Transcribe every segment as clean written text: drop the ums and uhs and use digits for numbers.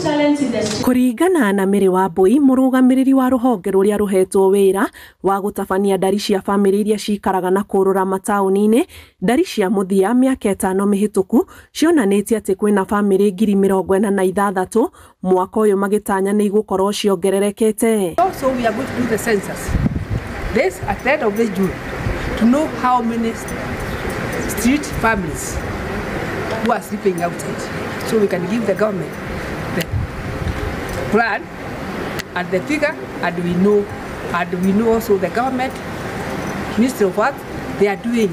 talents in the street. Kuringana na Mary Wambui, murugamiriri wa ruhonge ruria ruhetwo wira wa gutabania ndari cia family iria cikaraga na kurura matauni-ini, ndari cia muthia miaka 5 mihituku cionanitie ati kwina family 46,000 mwaka uyu magitanya ni igukorwo ciongererekete. So we are going to do the census this at the end of this June to know how many street families who are sleeping outside, so we can give the government the plan and the figure, and we know also the government, Ministry of Health, they are doing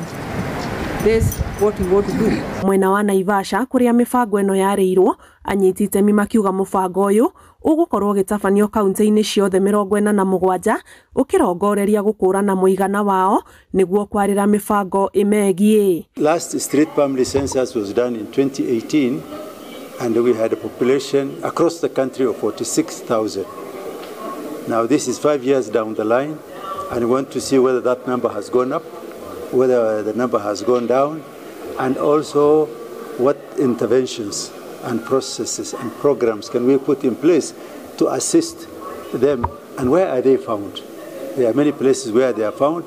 this what we want to do. Mwena wa Naivasha kuria mibango eno yareirwo anyitite mi makiuga mubango uyu ugukorwo gitafanio kaunti-ini ciothe 47 ukirongoreria gukurana muigana wao niguo kwarira mibango imegie. Last street family census was done in 2018 and we had a population across the country of 46,000. Now this is 5 years down the line and we want to see whether that number has gone up, whether the number has gone down, and also what interventions and processes and programs can we put in place to assist them, and where are they found. There are many places where they are found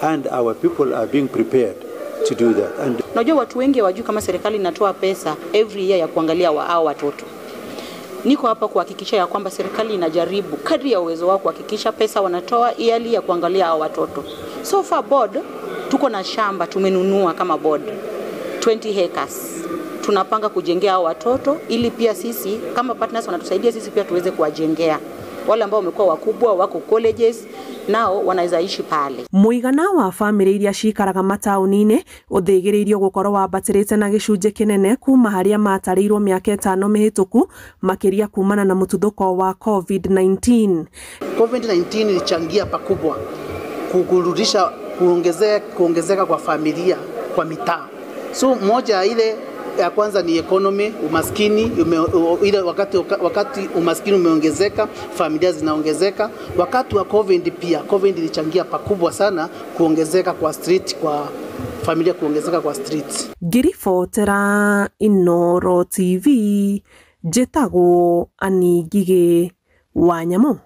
and our people are being prepared to do that. And najua watu wengi hawajui kama serikali inatoa pesa every year ya kuangalia hao watoto. Niko hapa kuhakikisha ya kwamba serikali inajaribu kadri ya uwezo wao kuhakikisha pesa wanatoa yearly ya kuangalia hao watoto. So far board tuko na shamba tumenunua kama board 20 acres. Tunapanga kujengea hao watoto ili pia sisi kama partners wanatusaidia sisi pia tuweze kuwajengea. Wale ambao wamekuwa wakubwa wako colleges nao wanaweza ishi pale. Muigana wa family iria cikaraga matauni-ini uthigiriirio gukorwo wambatirite na gicunje kinene kuma haria matarirwo miaka 5 mihituku makiria kumana na mututhuko wa COVID-19. COVID-19 ilichangia pakubwa kurudisha kuongezeka kwa familia kwa mitaa. So moja ile ya kwanza ni economy, umaskini ile wakati umaskini umeongezeka, familia zinaongezeka. Wakati wa COVID pia, COVID ilichangia pakubwa sana kuongezeka kwa street, kwa familia kuongezeka kwa street. Giribotera Inooro TV, Jetago Anigige Wanyamo.